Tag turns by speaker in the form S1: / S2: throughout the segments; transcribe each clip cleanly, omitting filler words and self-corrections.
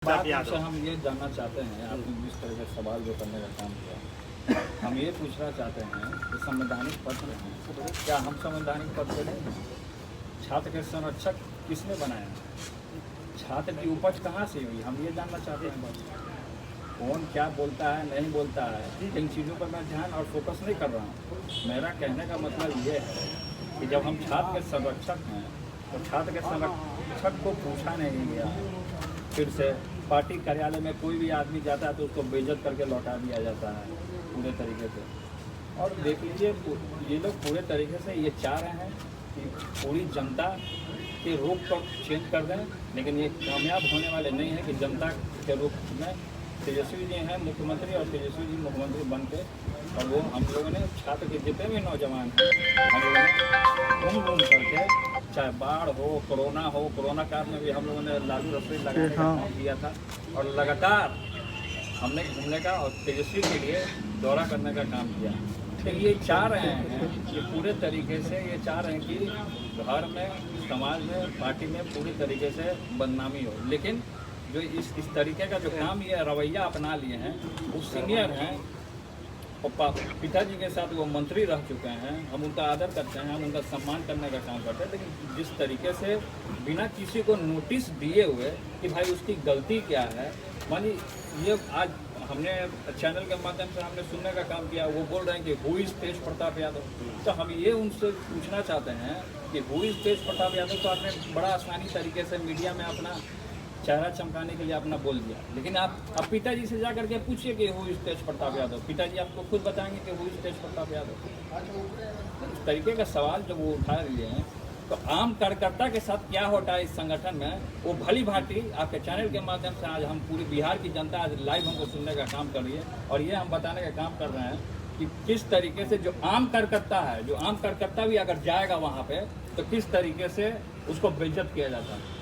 S1: बात से हम ये जानना चाहते हैं, आपने जिस तरह का सवाल जो करने का काम किया, हम ये पूछना चाहते हैं कि संवैधानिक पद पे हैं, क्या हम संवैधानिक पद पे नहीं हैं? छात्र के संरक्षक किसने बनाया? छात्र की उपज कहाँ से हुई? हम ये जानना चाहते हैं। बस कौन क्या बोलता है नहीं बोलता है, इन चीज़ों पर मैं ध्यान और फोकस नहीं कर रहा हूँ। मेरा कहने का मतलब ये है कि जब हम छात्र के संरक्षक हैं तो छात्र के संरक्षक को पूछा नहीं गया। फिर से पार्टी कार्यालय में कोई भी आदमी जाता है तो उसको बेइज्जत करके लौटा दिया जाता है पूरे तरीके से। और देख लीजिए, ये लोग पूरे तरीके से ये चाह रहे हैं कि पूरी जनता के रूप को चेंज कर दें, लेकिन ये कामयाब होने वाले नहीं हैं कि जनता के रूप में तेजस्वी जी हैं मुख्यमंत्री और तेजस्वी जी मुख्यमंत्री बन के, और वो हम लोगों ने छात्र के जितने भी नौजवान हैं हम लोगों ने घूम करके, चाहे बाढ़ हो, कोरोना काल में भी हम लोगों ने लालू रसोई लगाने का काम किया था, और लगातार हमने घूमने का और तेजस्वी के लिए दौरा करने का काम किया। तो ये चाह रहे हैं कि पूरे तरीके से ये चाह रहे हैं कि घर में, समाज में, पार्टी में पूरी तरीके से बदनामी हो। लेकिन जो इस तरीके का जो काम ये रवैया अपना लिए हैं, वो सीनियर हैं और पिताजी के साथ वो मंत्री रह चुके हैं। हम उनका आदर करते हैं, हम उनका सम्मान करने का काम करते हैं, लेकिन जिस तरीके से बिना किसी को नोटिस दिए हुए कि भाई उसकी गलती क्या है, मानी ये आज हमने चैनल के माध्यम से हमने सुनने का काम किया, वो बोल रहे हैं कि हु इज़ तेज प्रताप यादव। तो हम ये उनसे पूछना चाहते हैं कि हु इज़ तेज प्रताप यादव। तो आपने बड़ा आसानी तरीके से मीडिया में अपना चेहरा चमकाने के लिए अपना बोल दिया, लेकिन आप पिताजी से जा करके पूछिए कि हु इज़ तेज प्रताप यादव। पिताजी आपको खुद बताएंगे कि हु इज़ तेज प्रताप यादव। इस तरीके का सवाल जब वो उठा लिए हैं तो आम कार्यकर्ता के साथ क्या होता है इस संगठन में, वो भली भांति आपके चैनल के माध्यम से आज हम पूरी बिहार की जनता आज लाइव हमको सुनने का काम कर रही है, और ये हम बताने का काम कर रहे हैं कि किस तरीके से जो आम कार्यकर्ता है, जो आम कार्यकर्ता भी अगर जाएगा वहाँ पे तो किस तरीके से उसको बेइज्जत किया जाता है।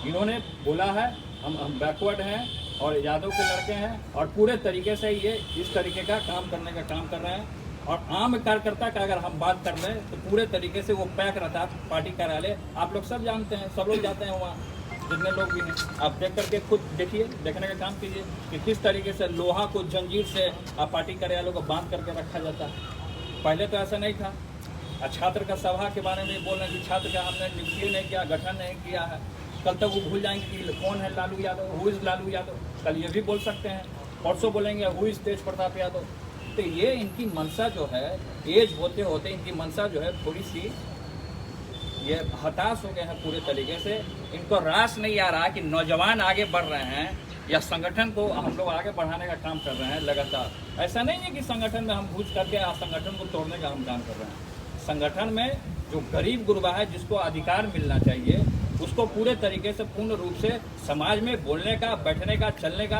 S1: इन्होंने बोला है हम बैकवर्ड हैं और यादव के लड़के हैं, और पूरे तरीके से ये इस तरीके का काम करने का काम कर रहे हैं। और आम कार्यकर्ता का अगर हम बात कर रहे हैं तो पूरे तरीके से वो पैक रहता है पार्टी कार्यालय। आप लोग सब जानते हैं, सब लोग जाते हैं वहाँ, जितने लोग भी हैं। आप देख करके खुद देखिए, देखने का काम कीजिए कि किस तरीके से लोहा को जंजीर से आप पार्टी कार्यालय को बांध करके रखा जाता है। पहले तो ऐसा नहीं था। छात्र का सभा के बारे में बोल रहे हैं कि छात्र का हमने नियुक्ति नहीं किया, गठन नहीं किया है। कल तक वो भूल जाएंगे कि कौन है लालू यादव, हु इज़ लालू यादव। कल ये भी बोल सकते हैं, परसों बोलेंगे हु इज़ तेज प्रताप यादव। तो ये इनकी मनसा जो है, एज होते होते इनकी मनसा जो है थोड़ी सी ये हताश हो गए हैं पूरे तरीके से। इनको रास नहीं आ रहा कि नौजवान आगे बढ़ रहे हैं या संगठन को हम लोग आगे बढ़ाने का काम कर रहे हैं लगातार। ऐसा नहीं है कि संगठन में हम घुस करके संगठन को तोड़ने का हम काम कर रहे हैं। संगठन में जो गरीब गुरबा है, जिसको अधिकार मिलना चाहिए, उसको पूरे तरीके से पूर्ण रूप से समाज में बोलने का, बैठने का, चलने का,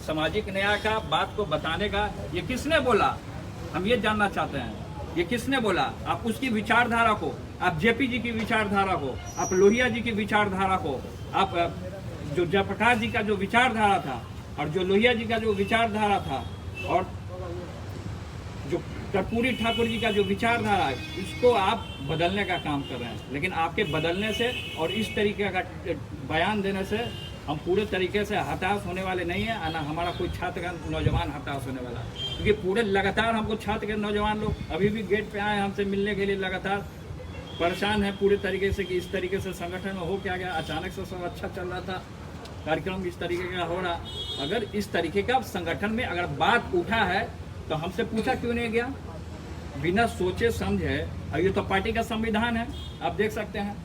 S1: सामाजिक न्याय का, बात को बताने का, ये किसने बोला? हम ये जानना चाहते हैं, ये किसने बोला? आप उसकी विचारधारा को, आप जेपी जी की विचारधारा को, आप लोहिया जी की विचारधारा को, आप जो जयप्रकाश जी का जो विचारधारा था और जो लोहिया जी का जो विचारधारा था और जो कर्पूरी ठाकुर जी का जो विचारधारा है, इसको आप बदलने का काम कर रहे हैं। लेकिन आपके बदलने से और इस तरीके का बयान देने से हम पूरे तरीके से हताश होने वाले नहीं हैं, ना हमारा कोई छात्र का नौजवान हताश होने वाला, क्योंकि पूरे लगातार हमको छात्र के नौजवान लोग अभी भी गेट पे आए हमसे मिलने के लिए, लगातार परेशान हैं पूरे तरीके से कि इस तरीके से संगठन में हो क्या गया। अचानक से सब अच्छा चल रहा था, कार्यक्रम इस तरीके का हो रहा। अगर इस तरीके का संगठन में अगर बात उठा है तो हमसे पूछा क्यों नहीं गया? बिना सोचे समझे। और ये तो पार्टी का संविधान है, आप देख सकते हैं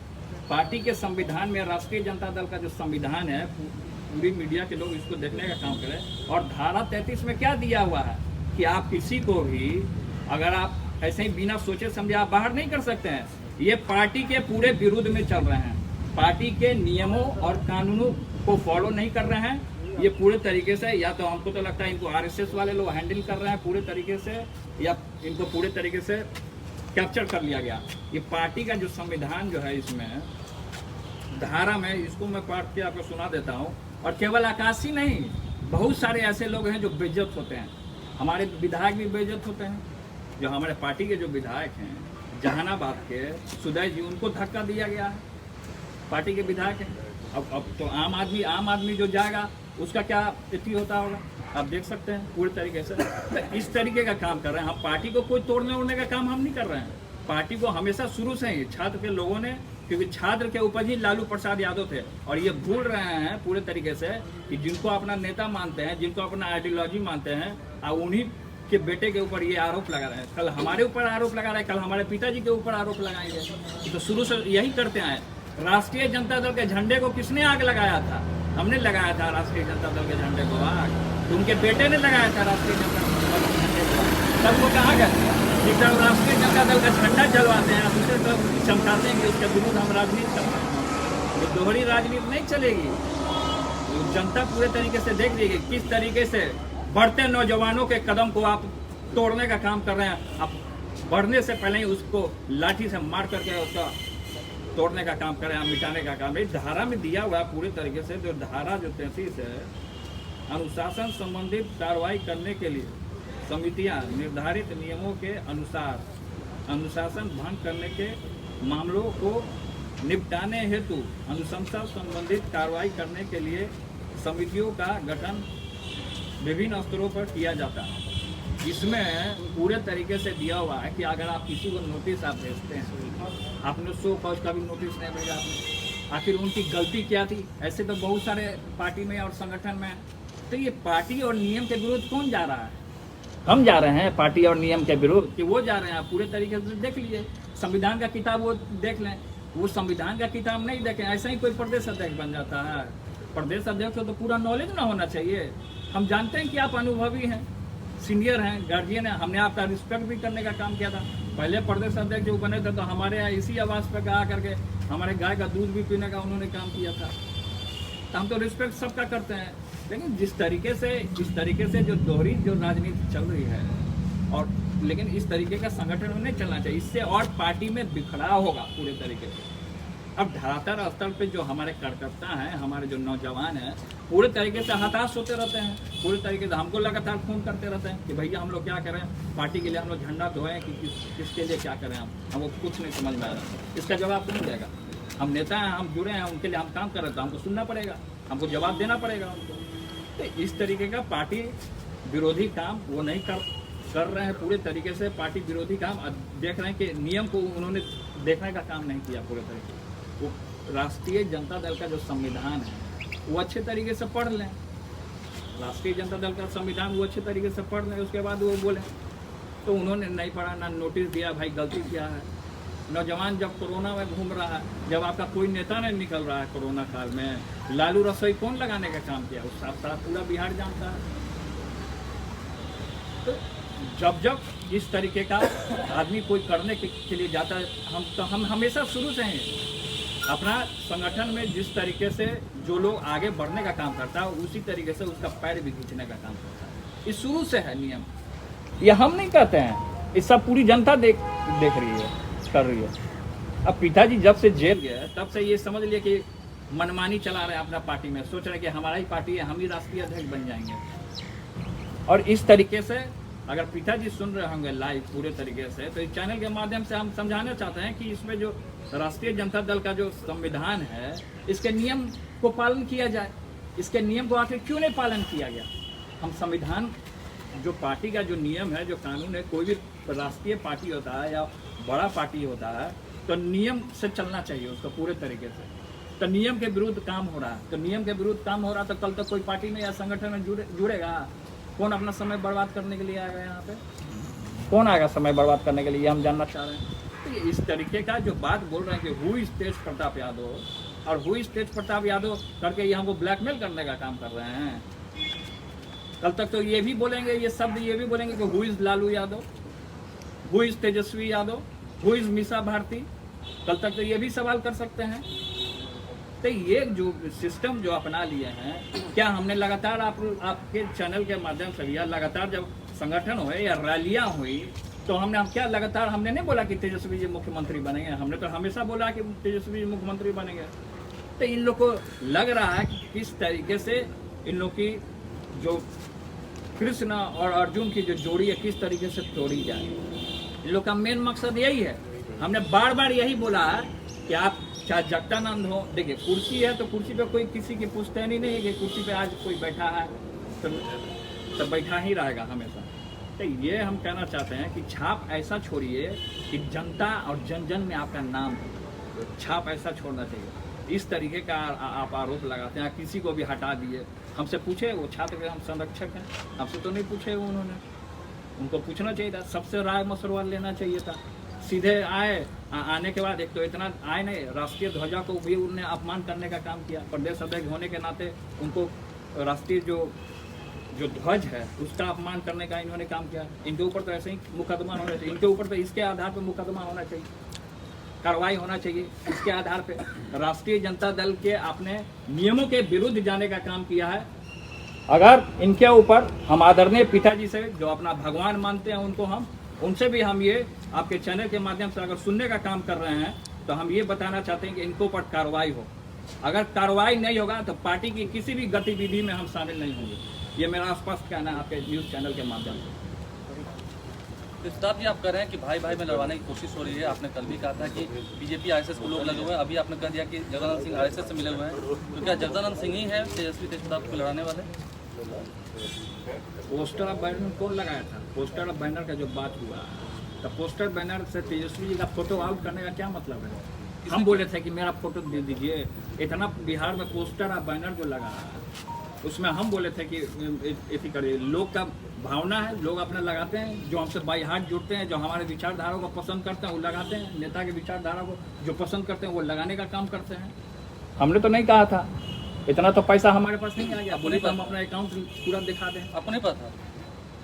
S1: पार्टी के संविधान में, राष्ट्रीय जनता दल का जो संविधान है, पूरी मीडिया के लोग इसको देखने का काम करें। और धारा 33 में क्या दिया हुआ है कि आप किसी को भी अगर आप ऐसे ही बिना सोचे समझे आप बाहर नहीं कर सकते हैं। ये पार्टी के पूरे विरुद्ध में चल रहे हैं, पार्टी के नियमों और कानूनों को फॉलो नहीं कर रहे हैं। ये पूरे तरीके से, या तो हमको तो लगता है इनको आरएसएस वाले लोग हैंडल कर रहे हैं पूरे तरीके से, या इनको पूरे तरीके से कैप्चर कर लिया गया। ये पार्टी का जो संविधान जो है, इसमें धारा में, इसको मैं पढ़ के आपको सुना देता हूँ। और केवल आकाशी नहीं, बहुत सारे ऐसे लोग हैं जो बेइज्जत होते हैं। हमारे विधायक भी बेइज्जत होते हैं। जो हमारे पार्टी के जो विधायक हैं जहानाबाद के सुदय जी, उनको धक्का दिया गया है, पार्टी के विधायक हैं। अब तो आम आदमी जो जाएगा उसका क्या स्थिति होता होगा आप देख सकते हैं पूरी तरीके से। तो इस तरीके का काम कर रहे हैं हम। पार्टी को कोई तोड़ने उड़ने का काम हम नहीं कर रहे हैं। पार्टी को हमेशा शुरू से ही छात्र के लोगों ने, क्योंकि छात्र के ऊपर ही लालू प्रसाद यादव थे, और ये भूल रहे हैं पूरे तरीके से कि जिनको अपना नेता मानते हैं, जिनको अपना आइडियोलॉजी मानते हैं, और उन्हीं के बेटे के ऊपर ये आरोप लगा रहे हैं। कल हमारे ऊपर आरोप लगा रहे हैं, कल हमारे पिताजी के ऊपर आरोप लगाएंगे। तो शुरू से यही करते आए। राष्ट्रीय जनता दल के झंडे को किसने आग लगाया था? हमने लगाया था राष्ट्रीय जनता दल के झंडे को आग। तो उनके बेटे ने लगाया था राष्ट्रीय जनता दल के झंडे को आग। तब वो कहा गया कि जब राष्ट्रीय जनता दल का झंडा जलवाते हैं, दूसरे तरफ चमकाते हैं कि उसके विरुद्ध हम राजनीति करते हैं। ये दोहरी राजनीति नहीं चलेगी। तो जनता पूरे तरीके से देख रही है किस तरीके से बढ़ते नौजवानों के कदम को आप तोड़ने का काम कर रहे हैं। आप बढ़ने से पहले ही उसको लाठी से मार करके उसका तोड़ने का काम कर रहे हैं, मिटाने का काम। इस धारा में दिया हुआ पूरे तरीके से, जो धारा जो 33 है, अनुशासन संबंधित कार्रवाई करने के लिए समितियां निर्धारित नियमों के अनुसार अनुशासन भंग करने के मामलों को निपटाने हेतु अनुशंसा संबंधित कार्रवाई करने के लिए समितियों का गठन विभिन्न स्तरों पर किया जाता है। इसमें पूरे तरीके से दिया हुआ है कि अगर आप किसी को नोटिस आप भेजते हैं, आपने 100 कॉज का भी नोटिस नहीं भेजा आपने, आखिर उनकी गलती क्या थी? ऐसे तो बहुत सारे पार्टी में और संगठन में। तो ये पार्टी और नियम के विरुद्ध कौन जा रहा है? हम जा रहे हैं पार्टी और नियम के विरुद्ध कि वो जा रहे हैं? आप पूरे तरीके से देख लीजिए, संविधान का किताब वो देख लें। वो संविधान का किताब नहीं देखें, ऐसा ही कोई प्रदेश अध्यक्ष बन जाता है। प्रदेश अध्यक्ष को तो पूरा नॉलेज ना होना चाहिए। हम जानते हैं कि आप अनुभवी हैं, सीनियर हैं, गार्जियन हैं। हमने आपका रिस्पेक्ट भी करने का काम किया था। पहले प्रदेश अध्यक्ष जो बने थे तो हमारे यहाँ इसी आवाज़ पर आ करके हमारे गाय का दूध भी पीने का उन्होंने काम किया था। तो हम तो रिस्पेक्ट सबका करते हैं। लेकिन जिस तरीके से जो दोहरी जो राजनीति चल रही है, और लेकिन इस तरीके का संगठन में नहीं चलना चाहिए। इससे और पार्टी में बिखराव होगा पूरे तरीके से। अब धरातल स्तर पे जो हमारे कार्यकर्ता हैं, हमारे जो नौजवान हैं, पूरे तरीके से हताश होते रहते हैं। पूरे तरीके से हमको लगातार फोन करते रहते हैं कि भैया हम लोग क्या करें, पार्टी के लिए हम लोग झंडा धोएं कि किसके लिए क्या करें। हमको कुछ नहीं समझ में आ रहा। इसका जवाब कौन देगा? हम नेता हैं, हम जुड़े हैं, उनके लिए हम काम कर रहे हैं, तो हमको सुनना पड़ेगा, हमको जवाब देना पड़ेगा उनको। तो इस तरीके का पार्टी विरोधी काम वो नहीं कर रहे हैं। पूरे तरीके से पार्टी विरोधी काम देख रहे हैं कि नियम को उन्होंने देखने का काम नहीं किया पूरे तरीके से। वो राष्ट्रीय जनता दल का जो संविधान है वो अच्छे तरीके से पढ़ लें। राष्ट्रीय जनता दल का संविधान वो अच्छे तरीके से पढ़ लें, उसके बाद वो बोले। तो उन्होंने नहीं पढ़ा, ना नोटिस दिया, भाई गलती क्या है। नौजवान जब कोरोना में घूम रहा है, जब आपका कोई नेता नहीं निकल रहा है कोरोना काल में, लालू रसोई कौन लगाने का काम किया? उस साथ पूरा बिहार जानता है। तो जब इस तरीके का आदमी कोई करने के लिए जाता है, हम हमेशा शुरू से हैं अपना संगठन में जिस तरीके से जो लोग आगे बढ़ने का काम करता है, उसी तरीके से उसका पैर भी खींचने का काम करता है। ये शुरू से है नियम, ये हम नहीं कहते हैं, ये सब पूरी जनता देख रही है, कर रही है। अब पिताजी जब से जेल गए तब से ये समझ लिए कि मनमानी चला रहे हैं अपना पार्टी में, सोच रहे कि हमारा ही पार्टी है, हम ही राष्ट्रीय अध्यक्ष बन जाएंगे। और इस तरीके से अगर पिताजी सुन रहे होंगे लाइव पूरे तरीके से, तो इस चैनल के माध्यम से हम समझाना चाहते हैं कि इसमें जो राष्ट्रीय जनता दल का जो संविधान है, इसके नियम को पालन किया जाए। इसके नियम को आखिर क्यों नहीं पालन किया गया? हम संविधान जो पार्टी का जो नियम है, जो कानून है, कोई भी राष्ट्रीय पार्टी होता है या बड़ा पार्टी होता है तो नियम से चलना चाहिए उसको पूरे तरीके से। तो नियम के विरुद्ध काम हो रहा है, तो नियम के विरुद्ध काम हो रहा है, तो कल तक कोई पार्टी में या संगठन में जुड़ेगा? कौन अपना समय बर्बाद करने के लिए आएगा यहाँ पे? कौन आएगा समय बर्बाद करने के लिए? ये हम जानना चाह रहे हैं। तो ये इस तरीके का जो बात बोल रहे हैं कि हु इज तेज प्रताप यादव, और हु इज तेज प्रताप यादव करके ये हमको ब्लैकमेल करने का काम कर रहे हैं। कल तक तो ये भी बोलेंगे, ये शब्द ये भी बोलेंगे कि who is Lalu Yadav, who is Tejashwi Yadav, who is Misa Bharti. कल तक तो ये भी सवाल कर सकते हैं। तो ये जो सिस्टम जो अपना लिए हैं, क्या हमने लगातार आपके चैनल के माध्यम से या लगातार जब संगठन हुए या रैलियां हुई तो हमने नहीं बोला कि तेजस्वी जी मुख्यमंत्री बनेंगे। हमने तो हमेशा बोला कि तेजस्वी जी मुख्यमंत्री बनेंगे। तो इन लोग को लग रहा है कि किस तरीके से इन लोग की जो कृष्ण और अर्जुन की जो जोड़ी है किस तरीके से तोड़ी जाए। इन लोग का मेन मकसद यही है। हमने बार बार यही बोला है कि आप चाहे जगदानंद हो, देखिए कुर्सी है तो कुर्सी पे कोई किसी की पुश्तैनी नहीं है कि कुर्सी पे आज कोई बैठा है तो बैठा ही रहेगा हमेशा। तो ये हम कहना चाहते हैं कि छाप ऐसा छोड़िए कि जनता और जन जन में आपका नाम हो, छाप ऐसा छोड़ना चाहिए। इस तरीके का आप आरोप लगाते हैं, किसी को भी हटा दिए। हमसे पूछे वो छात्र के हम संरक्षक हैं, हमसे तो नहीं पूछे उन्होंने, उनको पूछना चाहिए था, सबसे राय मशवरा लेना चाहिए था। सीधे आए, आने के बाद एक तो इतना आए नहीं, राष्ट्रीय ध्वजा को भी उन्होंने अपमान करने का काम किया। प्रदेश अध्यक्ष होने के नाते उनको राष्ट्रीय जो ध्वज है उसका अपमान करने का इन्होंने काम किया। इनके ऊपर तो ऐसे ही मुकदमा होना चाहिए, इनके ऊपर तो इसके आधार पर मुकदमा होना चाहिए, कार्रवाई होना चाहिए इसके आधार पे। राष्ट्रीय जनता दल के अपने नियमों के विरुद्ध जाने का काम किया है। अगर इनके ऊपर हम आदरणीय पिताजी से जो अपना भगवान मानते हैं उनको उनसे भी हम ये आपके चैनल के माध्यम से अगर सुनने का काम कर रहे हैं तो हम ये बताना चाहते हैं कि इनके ऊपर कार्रवाई हो। अगर कार्रवाई नहीं होगा तो पार्टी की किसी भी गतिविधि में हम शामिल नहीं होंगे। ये मेरा स्पष्ट कहना है आपके न्यूज़ चैनल के माध्यम से।
S2: साहब जी आप कह रहे हैं कि भाई भाई में लड़वाने की कोशिश हो रही है। आपने कल भी कहा था कि बीजेपी आरएसएस को लोग लगे हुए हैं, अभी आपने कह दिया कि जगदानंद सिंह आरएसएस से मिले हुए हैं, तो क्या जगदानंद सिंह ही है तेजस्वी प्रताप को लड़ाने वाले?
S1: पोस्टर और बैनर कौन लगाया था? पोस्टर और बैनर का जो बात हुआ तो पोस्टर बैनर से तेजस्वी जी का फोटो आउट करने का क्या मतलब है? हम बोले थे कि मेरा फोटो दे दीजिए। इतना बिहार में पोस्टर और बैनर जो लगा उसमें हम बोले थे कि ऐसी करिए। लोग का भावना है, लोग अपना लगाते हैं, जो हमसे बाई हाथ जुड़ते हैं, जो हमारे विचारधारा को पसंद करते हैं वो लगाते हैं, नेता के विचारधारा को जो पसंद करते हैं वो लगाने का काम करते हैं। हमने तो नहीं कहा था, इतना तो पैसा हमारे पास नहीं आ गया। बोले तो हम अपना अकाउंट पूरा दिखा दें।
S2: अपने पास था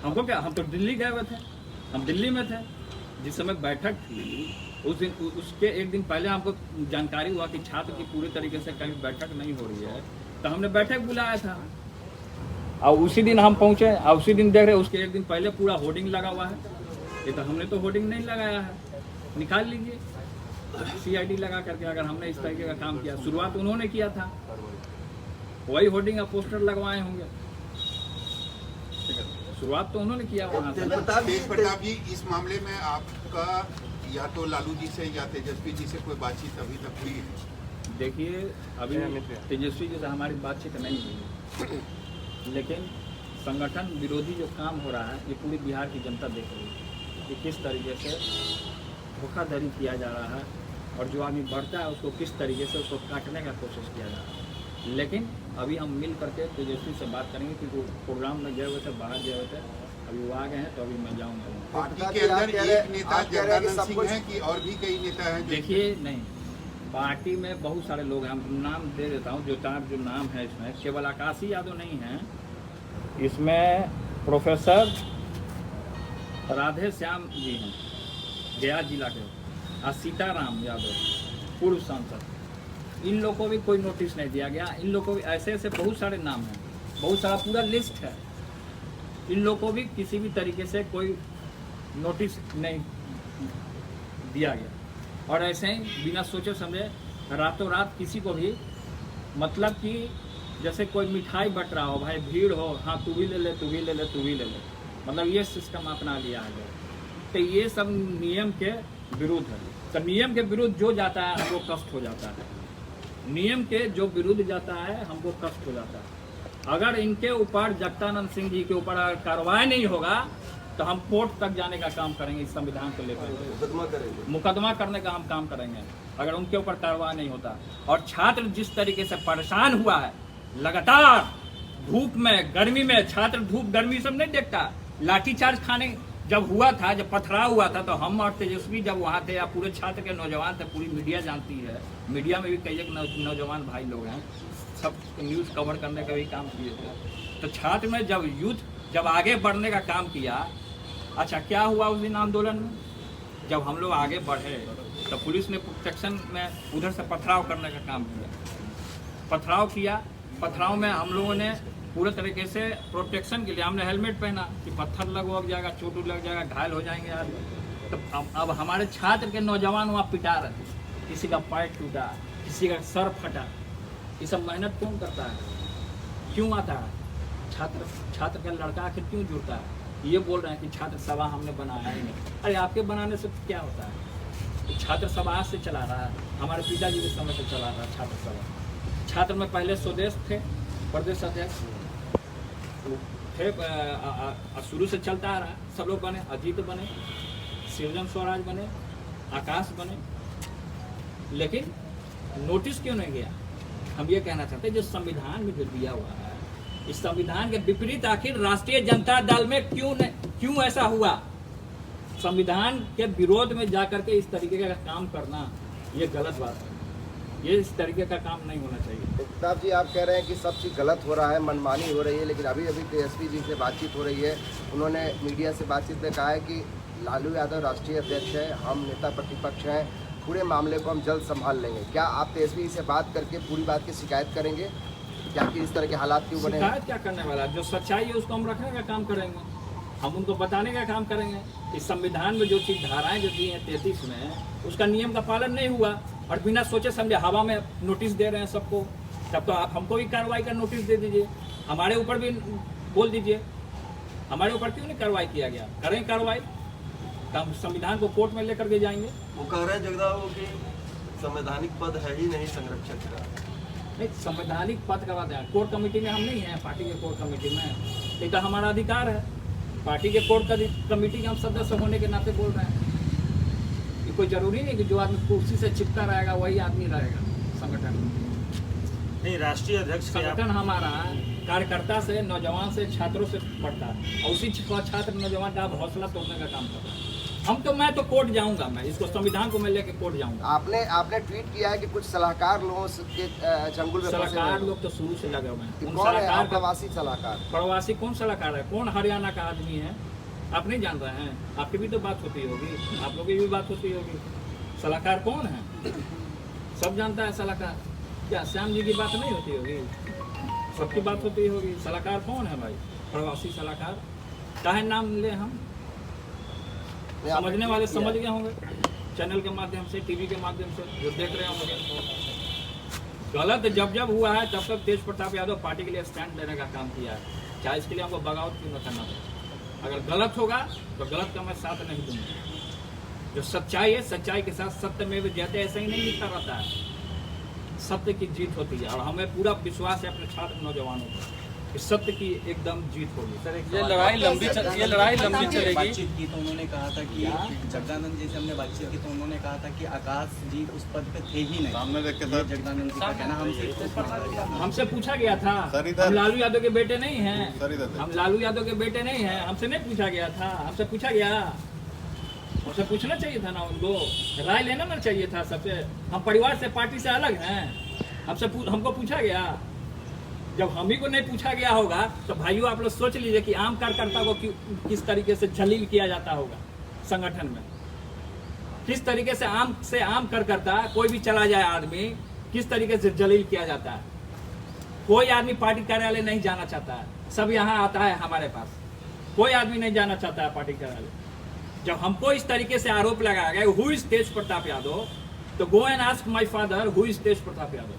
S1: हमको क्या, हम तो दिल्ली गए हुए थे, हम दिल्ली में थे जिस समय बैठक थी। उस दिन उसके एक दिन पहले हमको जानकारी हुआ कि छात्र की पूरी तरीके से कहीं बैठक नहीं हो रही है, तो हमने बैठक बुलाया था और उसी दिन हम पहुंचे और उसी दिन देख रहे उसके एक दिन पहले पूरा होर्डिंग लगा हुआ है। ये तो हमने तो होर्डिंग नहीं लगाया है, निकाल लीजिए CID लगा करके। अगर हमने इस तरीके का काम किया, शुरुआत उन्होंने किया था, वही होर्डिंग और पोस्टर लगवाए होंगे, शुरुआत तो उन्होंने किया वहाँ से।
S3: तेज प्रताप जी, इस मामले में आपका या तो लालू जी से या तेजस्वी जी से कोई बातचीत अभी तक हुई है?
S1: देखिए अभी तेजस्वी जी से हमारी बातचीत नहीं हुई, लेकिन संगठन विरोधी जो काम हो रहा है ये पूरी बिहार की जनता देख रही है कि किस तरीके से धोखाधड़ी किया जा रहा है और जो आदमी बढ़ता है उसको किस तरीके से उसको काटने का कोशिश किया जा रहा है। लेकिन अभी हम मिल करके तेजस्वी से बात करेंगे क्योंकि वो प्रोग्राम में गए हुए थे, बाहर गए हुए थे, अभी वो आ गए हैं तो अभी मैं जाऊँगा।
S3: पार्टी के अंदर एक नेता जगदानंद सिंह है कि और भी कई नेता हैं?
S1: देखिए नहीं, पार्टी में बहुत सारे लोग हैं, हम नाम दे देता हूँ। जो नाम है इसमें केवल आकाशी यादव नहीं है, इसमें प्रोफेसर राधे श्याम जी हैं गया जिला के, और सीताराम यादव पूर्व सांसद, इन लोगों को भी कोई नोटिस नहीं दिया गया। इन लोगों को भी ऐसे ऐसे बहुत सारे नाम हैं, बहुत सारा पूरा लिस्ट है, इन लोगों को भी किसी भी तरीके से कोई नोटिस नहीं दिया गया। और ऐसे ही बिना सोचे समझे रातों रात किसी को भी, मतलब कि जैसे कोई मिठाई बट रहा हो, भाई भीड़ हो, हाँ तू भी ले ले, तू भी ले ले, तू भी ले ले, मतलब ये सिस्टम अपना लिया है। तो ये सब नियम के विरुद्ध है। तो नियम के विरुद्ध जो जाता है हमको कष्ट हो जाता है, नियम के जो विरुद्ध जाता है हमको कष्ट हो जाता है। अगर इनके ऊपर जगदानंद सिंह जी के ऊपर अगर कार्रवाई नहीं होगा तो हम कोर्ट तक जाने का काम करेंगे, इस संविधान को लेकर मुकदमा करने का हम काम करेंगे अगर उनके ऊपर कार्रवाई नहीं होता। और छात्र जिस तरीके से परेशान हुआ है, लगातार धूप में गर्मी में, छात्र धूप गर्मी सब नहीं देखता, लाठीचार्ज खाने जब हुआ था, जब पथराव हुआ था, तो हम और तेजस्वी जब वहाँ थे या पूरे छात्र के नौजवान थे, पूरी मीडिया जानती है, मीडिया में भी कई एक नौजवान भाई लोग हैं, सब न्यूज़ कवर करने का भी काम किए थे। तो छात्र में जब यूथ जब आगे बढ़ने का काम किया, अच्छा क्या हुआ उस दिन आंदोलन में, जब हम लोग आगे बढ़े तो पुलिस ने प्रोटेक्शन में उधर से पथराव करने का काम किया, पथराव किया। पथराव में हम लोगों ने पूरे तरीके से प्रोटेक्शन के लिए हमने हेलमेट पहना कि पत्थर लग जाएगा, चोट लग जाएगा, घायल हो जाएंगे आदमी। तो अब हमारे छात्र के नौजवान वहाँ पिटा रहे थे, किसी का पैर टूटा, किसी का सर फटा। ये सब मेहनत कौन करता है, क्यों आता है? छात्र का लड़का आखिर क्यों जुड़ता है? ये बोल रहे हैं कि छात्र सभा हमने बनाया ही नहीं। अरे आपके बनाने से क्या होता है? छात्र सभा आज से चला रहा है, हमारे पिताजी के समय से चला रहा है छात्र सभा। छात्र में पहले स्वदेश थे, प्रदेश अध्यक्ष थे, शुरू से चलता आ रहा। सब लोग बने, अजीत बने, सृजन स्वराज बने, आकाश बने, लेकिन नोटिस क्यों नहीं गया? हम ये कहना चाहते हैं जो संविधान में जो दिया हुआ है, इस संविधान के विपरीत आखिर राष्ट्रीय जनता दल में क्यों ऐसा हुआ? संविधान के विरोध में जाकर के इस तरीके का काम करना ये गलत बात है। ये इस तरीके का काम नहीं होना चाहिए।
S4: प्रताप जी, आप कह रहे हैं कि सब चीज़ गलत हो रहा है, मनमानी हो रही है, लेकिन अभी तेजस्वी जी से बातचीत हो रही है। उन्होंने मीडिया से बातचीत में कहा है कि लालू यादव राष्ट्रीय अध्यक्ष है, हम नेता प्रतिपक्ष हैं, पूरे मामले को हम जल्द संभाल लेंगे। क्या आप तेजस्वी से बात करके पूरी बात की शिकायत करेंगे? क्या कि इस तरह के हालात क्यों बने?
S1: शिकायत क्या करने वाला? जो सच्चाई है उसको हम रखने का काम करेंगे, हम उनको बताने का काम करेंगे। इस संविधान में जो चीज़ धाराएं जो दी हैं 33 में, उसका नियम का पालन नहीं हुआ और बिना सोचे समझे हवा में नोटिस दे रहे हैं सबको। तब तो आप हमको भी कार्रवाई का नोटिस दे दीजिए, हमारे ऊपर भी बोल दीजिए। हमारे ऊपर क्यों नहीं कार्रवाई किया गया? करें कार्रवाई, हम संविधान को कोर्ट में लेकर के जाएंगे।
S5: वो कह रहे हैं जगदाव कि संवैधानिक पद है ही नहीं संरक्षक का।
S1: नहीं, संवैधानिक पद का बात है, कोर कमेटी में हम नहीं हैं, पार्टी के कोर कमेटी में। ये तो हमारा अधिकार है, पार्टी के कोर कमेटी के हम सदस्य होने के नाते बोल रहे हैं। ये कोई जरूरी नहीं कि जो आदमी कुर्सी से चिपका रहेगा वही आदमी रहेगा संगठन में।
S6: नहीं, राष्ट्रीय अध्यक्ष
S1: संगठन हमारा कार्यकर्ता से, नौजवान से, छात्रों से पढ़ता है, और उसी छात्र नौजवान का हौसला तोड़ने का काम कर रहा है। मैं तो कोर्ट जाऊंगा, मैं इसको संविधान को मैं लेके कोर्ट जाऊंगा।
S4: आपने ट्वीट किया है कि कुछ सलाहकार लोगों के चंगुल में फंसे हुए हैं।
S1: सलाहकार लोग तो शुरू से लगे हुए हैं।
S4: कौन है प्रवासी सलाहकार?
S1: प्रवासी कौन सलाहकार है? कौन हरियाणा का आदमी है? आप नहीं जान रहे हैं? आपकी भी तो बात होती होगी, आप लोगों की भी बात होती होगी। सलाहकार कौन है? सब जानता है सलाहकार। क्या श्याम जी की बात नहीं होती होगी? सबकी बात होती होगी। सलाहकार कौन है भाई? प्रवासी सलाहकार। चाहे नाम ले, हम समझने वाले समझ गए होंगे, चैनल के माध्यम से, टीवी के माध्यम से जो देख रहे होंगे। गलत जब हुआ है तब तक तेज प्रताप यादव पार्टी के लिए स्टैंड लेने का काम किया है, चाहे इसके लिए हमको बगावत क्यों न करना पड़े। अगर गलत होगा तो गलत का मैं साथ नहीं दूंगा। जो सच्चाई है, सच्चाई के साथ सत्य में भी जयते, ऐसा ही नहीं लिखा रहता है। सत्य की जीत होती है और हमें पूरा विश्वास है अपने छात्र नौजवानों को कि सत्य की एकदम जीत होगी।
S2: ये लड़ाई लंबी चलेगी।
S7: बातचीत की तो उन्होंने कहा था कि जगदानंद जी से हमने बातचीत की तो उन्होंने कहा था कि आकाश जी उस पद पे थे ही नहीं। सामने देख के जगदानंद जी का कहना
S1: हमसे पूछा गया था, हम लालू यादव के बेटे नहीं हैं, हम लालू यादव के बेटे नहीं हैं, हमसे नहीं पूछा गया था। हमसे पूछा गया, हमसे पूछना चाहिए था ना, उनको राय लेना ना चाहिए था सबसे। हम परिवार से, पार्टी से अलग हैं, हमको पूछा गया। जब हम ही को नहीं पूछा गया होगा तो भाइयों आप लोग सोच लीजिए कि आम कार्यकर्ता को किस तरीके से जलील किया जाता होगा संगठन में। किस तरीके से आम कार्यकर्ता, कोई भी चला जाए आदमी, किस तरीके से जलील किया जाता है। कोई आदमी पार्टी कार्यालय नहीं जाना चाहता है, सब यहाँ आता है हमारे पास। कोई आदमी नहीं जाना चाहता है पार्टी कार्यालय। जब हमको इस तरीके से आरोप लगाया गया हु इज तेज प्रताप यादव, तो go and ask my father who is Tej Pratap Yadav.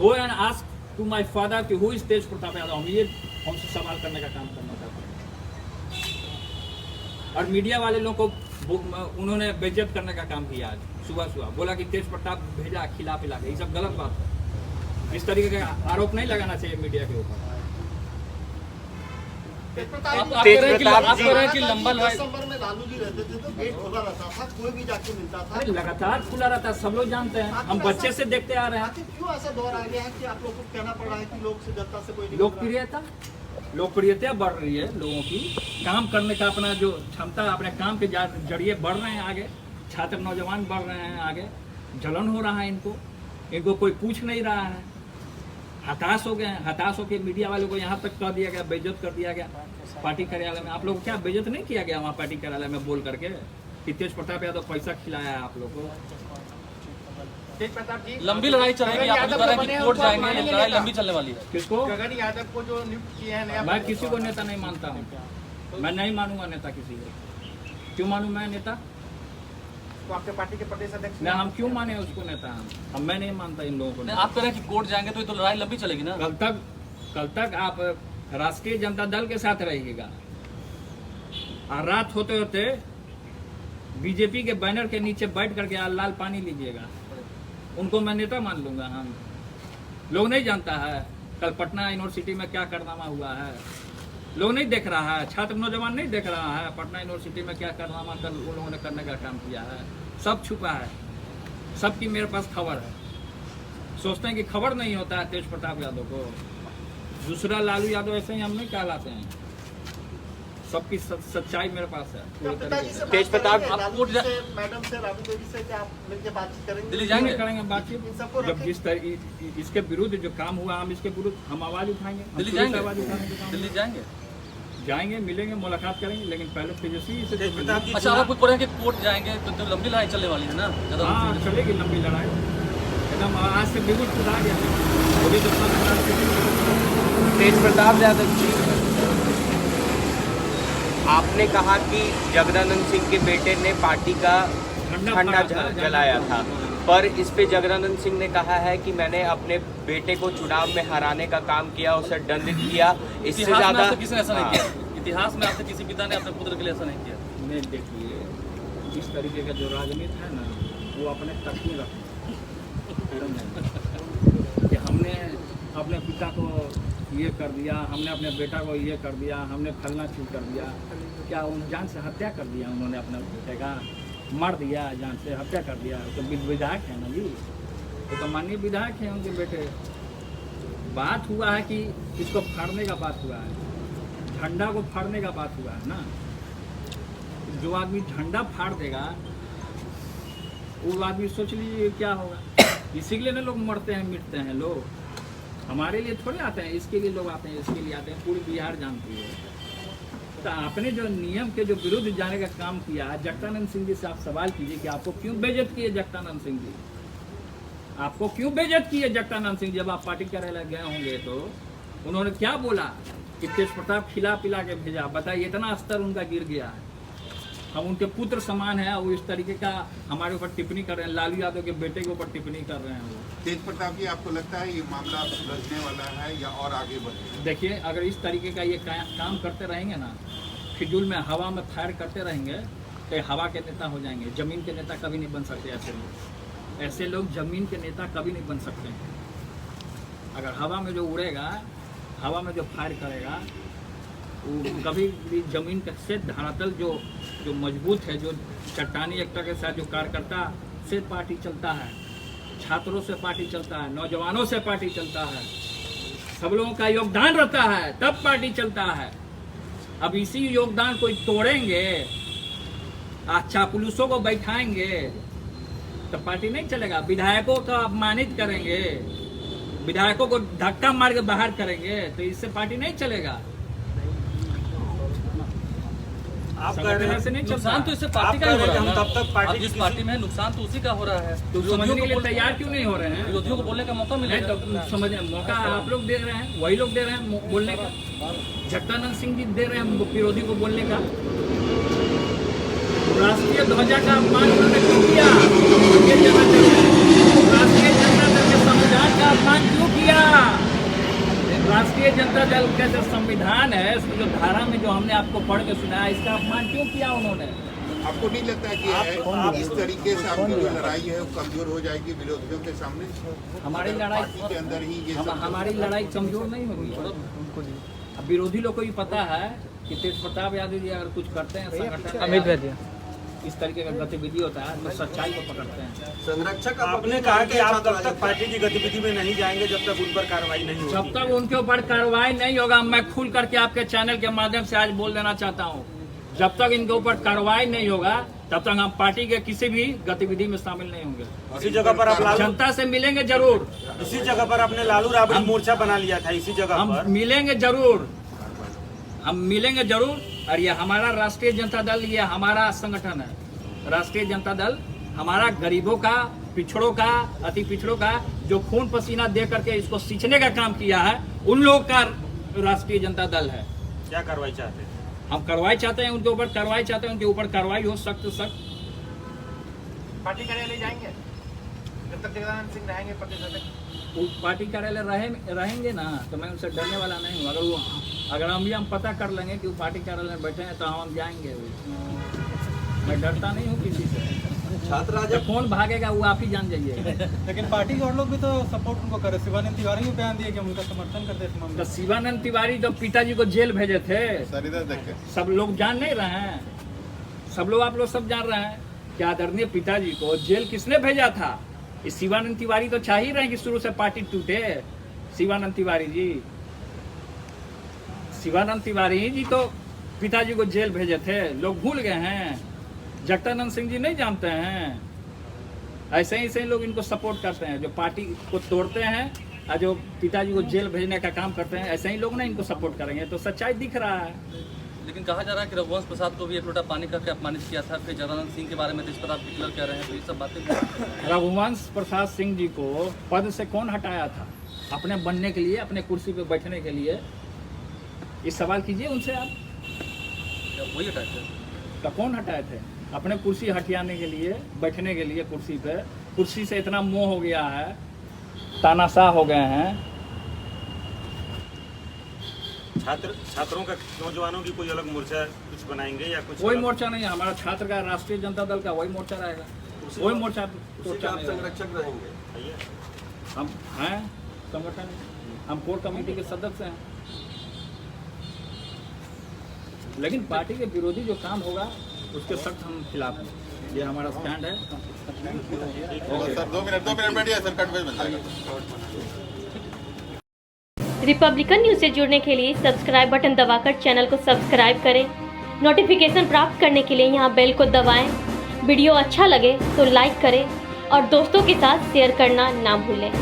S1: Go and ask to my father कि हु इज तेज प्रताप यादव। हम ये हमसे सवाल करने का काम करना चाहते हैं। और मीडिया वाले लोगों को उन्होंने बेइज्जत करने का काम किया आज सुबह। बोला कि तेज प्रताप भेजा खिला पिला के। ये सब गलत बात है। इस तरीके का आरोप नहीं लगाना चाहिए मीडिया के ऊपर।
S2: आप कह रहे हैं कि लंबा
S5: दिसंबर में लालू जी रहते थे तो गेट खुला रहता था, कोई भी जाके मिलता था।
S1: लगातार खुला रहता है, सब लोग जानते हैं, हम बच्चे से देखते आ रहे हैं।
S5: क्यों ऐसा दौर आ गया है कि आप लोग को कहना पड़ रहा है कि लोग से जनता से कोई
S1: लोकप्रियता बढ़ रही है लोगों की, काम करने का अपना जो क्षमता अपने काम के जरिए बढ़ रहे हैं आगे। छात्र नौजवान बढ़ रहे हैं आगे, जलन हो रहा है इनको कोई पूछ नहीं रहा है। हताश हो गए हैं, हताश होकर मीडिया वालों को यहाँ तक कह दिया गया, बेइज्जत कर दिया गया पार्टी कार्यालय में। आप लोग क्या बेइज्जत नहीं किया गया वहाँ पार्टी कार्यालय में बोल करके कि तेज प्रताप यादव पैसा खिलाया है आप लोग को?
S2: लंबी लड़ाई चलेगी, आप कह रहे हैं कि कोर्ट जाएंगे, लड़ाई लंबी चलने वाली है।
S1: किसको?
S5: गगन यादव को जो नियुक्त किया है।
S1: मैं किसी को नेता नहीं मानता हूँ, मैं नहीं मानूंगा नेता किसी को। क्यों मानूं मैं नेता?
S5: तो आपके पार्टी के प्रदेश अध्यक्ष
S1: ना, हम क्यों माने उसको नेता? हम मैं नहीं मानता इन लोगों को।
S2: आप कह रहे हैं कि कोर्ट जाएंगे तो लड़ाई लंबी चलेगी ना।
S1: कल तक आप राष्ट्रीय जनता दल के साथ रहिएगा और रात होते होते बीजेपी के बैनर के नीचे बैठ करके लाल पानी लीजिएगा, उनको मैं नेता मान लूंगा। हम लोग नहीं जानता है कल पटना यूनिवर्सिटी में क्या कारनामा हुआ है, लोग नहीं देख रहा है, छात्र नौजवान नहीं देख रहा है पटना यूनिवर्सिटी में क्या कारनामा कल उन लोगों ने करने का काम किया है। सब छुपा है, सबकी मेरे पास खबर है। सोचते हैं कि खबर नहीं होता है तेज प्रताप यादव को। दूसरा लालू यादव ऐसे ही हम नहीं कहलाते हैं, सबकी सच्चाई मेरे पास है।
S8: तेज प्रताप
S2: आपको
S8: मैडम से राबड़ी देवी से क्या आप मिलकर बातचीत करेंगे?
S2: दिल्ली जाएंगे?
S1: करेंगे बातचीत, जब जिस तरह इसके विरुद्ध जो काम हुआ हम इसके विरुद्ध हम आवाज उठाएंगे।
S2: दिल्ली जाएंगे? दिल्ली जाएंगे?
S1: जाएंगे, मिलेंगे, मुलाकात करेंगे, लेकिन पहले तेजस्वी से तो मिलेंगे।
S2: अच्छा, आप कोई कि कोर्ट जाएंगे तो लंबी लड़ाई चलने वाली है ना?
S1: हाँ, चलेगी लंबी लड़ाई, एकदम आज से बिल्कुल खुदा गया। अभी तो
S8: तेज प्रताप यादव जी, आपने कहा कि जगदानंद सिंह के बेटे ने पार्टी का झंडा जलाया था, पर इस पे जगदानंद सिंह ने कहा है कि मैंने अपने बेटे को चुनाव में हराने का काम किया, उसे दंडित किया। इससे ज्यादा
S2: किसी ने ऐसा नहीं किया। इतिहास में आपसे किसी पिता ने अपने पुत्र के लिए ऐसा नहीं किया।
S1: नहीं, देखिए इस तरीके का जो राजनीति है ना, वो अपने तक ही रखें कि हमने अपने पिता को ये कर दिया, हमने अपने बेटा को ये कर दिया, हमने फलना चीज कर दिया। क्या उन जान से हत्या कर दिया उन्होंने, अपने बेटे का मार दिया, जान से हत्या कर दिया। तो विधायक है ना जी, वो तो माननीय विधायक हैं उनके बेटे। बात हुआ है कि इसको फाड़ने का बात हुआ है, झंडा को फाड़ने का बात हुआ है ना। जो आदमी झंडा फाड़ देगा वो आदमी सोच लीजिए क्या होगा। इसी के लिए ना लोग मरते हैं, मिटते हैं लोग। हमारे लिए थोड़े आते हैं, इसके लिए लोग आते हैं, इसके लिए आते हैं। पूरी बिहार जानती है। तो आपने जो नियम के जो विरुद्ध जाने का काम किया, जगदानंद सिंह जी से आप सवाल कीजिए कि आपको क्यों बेइज्जत किए जगदानंद सिंह जी, आपको क्यों बेइज्जत किए जगदानंद सिंह। जब आप पार्टी कार्यालय गए होंगे तो उन्होंने क्या बोला कि तेज प्रताप खिला पिला के भेजा। बताइए, इतना स्तर उनका गिर गया है। हम उनके पुत्र समान है, वो इस तरीके का हमारे ऊपर टिप्पणी कर रहे हैं। लालू यादव के बेटे के ऊपर टिप्पणी कर रहे हैं वो।
S3: तेज प्रताप जी, आपको लगता है ये मामला सुलझने वाला है या और आगे बढ़ेगा?
S1: देखिए, अगर इस तरीके का ये काम करते रहेंगे ना, फिजूल में हवा में फायर करते रहेंगे तो हवा के नेता हो जाएंगे। जमीन के नेता कभी नहीं बन सकते ऐसे लोग। ऐसे लोग जमीन के नेता कभी नहीं बन सकते हैं। अगर हवा में जो उड़ेगा, हवा में जो फायर करेगा, वो कभी भी जमीन का से धरातल जो मजबूत है, जो चट्टानी एकता के साथ जो कार्यकर्ता से पार्टी चलता है, छात्रों से पार्टी चलता है, नौजवानों से पार्टी चलता है, सब लोगों का योगदान रहता है, तब पार्टी चलता है। अब इसी योगदान को तोड़ेंगे, आज चापलूसों को बैठाएंगे तो पार्टी नहीं चलेगा। विधायकों को अपमानित करेंगे, विधायकों को धक्का मार के बाहर करेंगे तो इससे पार्टी नहीं चलेगा।
S6: आप कह रहे हैं
S2: नुकसान तो इससे पार्टी का ही हो रहा है।
S6: हम तब तक पार्टी
S2: जिस पार्टी में है, नुकसान तो उसी का हो रहा है।
S1: तो समझने के लिए तैयार क्यों नहीं हो रहे हैं?
S2: विरोधियों को बोलने का मौका मिलेगा।
S1: तो समझ मौका आप लोग दे रहे हैं, वही लोग दे रहे हैं बोलने का। जगदानंद सिंह जी दे रहे हैं विरोधी को बोलने का। राष्ट्रीय ध्वजा का अपमान उन्होंने क्यों किया? राष्ट्रीय जनता दल के संविधान का अपमान क्यों किया? राष्ट्रीय जनता दल का जो संविधान है, इसकी जो धारा में जो हमने आपको पढ़ के सुनाया, इसका अपमान क्यों किया उन्होंने?
S3: आपको नहीं लगता कि इस तरीके से आपकी जो लड़ाई है वो कमजोर हो जाएगी विरोधियों के सामने?
S1: हमारी लड़ाई
S3: पार्टी के अंदर ही ये सब
S1: हमारी लड़ाई कमजोर नहीं होगी। अब विरोधी लोग को भी पता है कि तेज प्रताप यादव जी अगर कुछ करते हैं, संगठन इस तरीके का गतिविधि होता है तो सच्चाई को पकड़ते हैं।
S5: संरक्षक
S6: आपने कहा कि आप तब तक पार्टी की गतिविधि में नहीं जाएंगे जब तक उन पर कार्रवाई नहीं होगी।
S1: जब तक उनके ऊपर कार्रवाई नहीं होगा, मैं खुल करके आपके चैनल के माध्यम से आज बोल देना चाहता हूँ, जब तक इनके ऊपर कार्रवाई नहीं होगा तब तक हम पार्टी के किसी भी गतिविधि में शामिल नहीं होंगे।
S6: इसी जगह पर आप
S1: जनता से मिलेंगे जरूर।
S6: इसी जगह पर आपने लालू राबड़ी मोर्चा बना लिया था, इसी जगह
S1: हम
S6: पर
S1: मिलेंगे जरूर, हम मिलेंगे जरूर। और ये हमारा राष्ट्रीय जनता दल, ये हमारा संगठन है। राष्ट्रीय जनता दल हमारा गरीबों का, पिछड़ों का, अति पिछड़ों का जो खून पसीना दे करके इसको सींचने का काम किया है, उन लोगों का राष्ट्रीय जनता दल है।
S6: क्या कार्रवाई चाहते हैं?
S1: हम कार्रवाई चाहते हैं, उनके ऊपर कार्रवाई चाहते हैं, उनके ऊपर कार्रवाई हो सख्त सख्त।
S8: पार्टी कार्यालय जाएंगे जब तक जगदानंद सिंह रहेंगे प्रदेश
S1: पार्टी कार्यालय रहेंगे ना, तो मैं उनसे डरने वाला नहीं हूँ। अगर हम पता कर लेंगे कि वो पार्टी कार्यालय में बैठे हैं तो हम जाएंगे। मैं डरता नहीं हूँ किसी से।
S5: छात्र
S1: तो
S5: राजद
S1: कौन भागेगा वो आप ही जान जाइए।
S9: लेकिन पार्टी के और लोग भी तो सपोर्ट उनको करे। शिवानंद तिवारी भी बयान दिए कि हम उनका समर्थन करते हैं इस मामले
S1: तो
S9: में।
S1: शिवानंद तिवारी जो पिताजी को जेल भेजे थे, सब लोग जान नहीं रहे हैं, सब लोग आप लोग सब जान रहे हैं कि आदरणीय पिताजी को जेल किसने भेजा था। इस शिवानंद तिवारी तो चाह ही रहे हैं कि शुरू से पार्टी टूटे। शिवानंद तिवारी जी तो पिताजी को जेल भेजे थे, लोग भूल गए हैं। जगदानंद सिंह जी नहीं जानते हैं। ऐसे ही लोग इनको सपोर्ट करते हैं, जो पार्टी को तोड़ते हैं और जो पिताजी को जेल भेजने का काम करते हैं, ऐसे ही लोग ना इनको सपोर्ट करेंगे। तो सच्चाई दिख रहा है।
S2: लेकिन कहा जा रहा है कि रघुवंश प्रसाद को भी एक लोटा पानी करके अपमानित किया था। फिर जगदानंद सिंह के बारे में देश प्रताप डिक्लेयर कह रहे हैं। तो ये सब बातें
S1: रघुवंश प्रसाद सिंह जी को पद से कौन हटाया था? अपने बनने के लिए, अपने कुर्सी पे बैठने के लिए? इस सवाल कीजिए उनसे आप।
S2: वही हटाए थे।
S1: तो कौन हटाए थे? अपने कुर्सी हटियाने के लिए, बैठने के लिए कुर्सी पे। कुर्सी से इतना मोह हो गया है, तानाशाह हो गए हैं।
S6: छात्रों का, नौजवानों की कोई अलग मोर्चा कुछ बनाएंगे या कुछ?
S1: कोई मोर्चा नहीं है हमारा। छात्र का, राष्ट्रीय जनता दल का वही मोर्चा रहेगा। वही मोर्चा
S5: उसी का आप संरक्षक रहेंगे।
S1: हम हैं संगठन, हम कोर कमेटी के सदस्य हैं। लेकिन पार्टी के विरोधी जो काम होगा उसके सख्त हम खिलाफ हैं। ये हमारा स्टैंड है।
S3: सर 2 मिनट बैठिए सर, कट बन जाएगा।
S10: रिपब्लिकन न्यूज़ से जुड़ने के लिए सब्सक्राइब बटन दबाकर चैनल को सब्सक्राइब करें। नोटिफिकेशन प्राप्त करने के लिए यहाँ बेल को दबाएं। वीडियो अच्छा लगे तो लाइक करें और दोस्तों के साथ शेयर करना ना भूलें।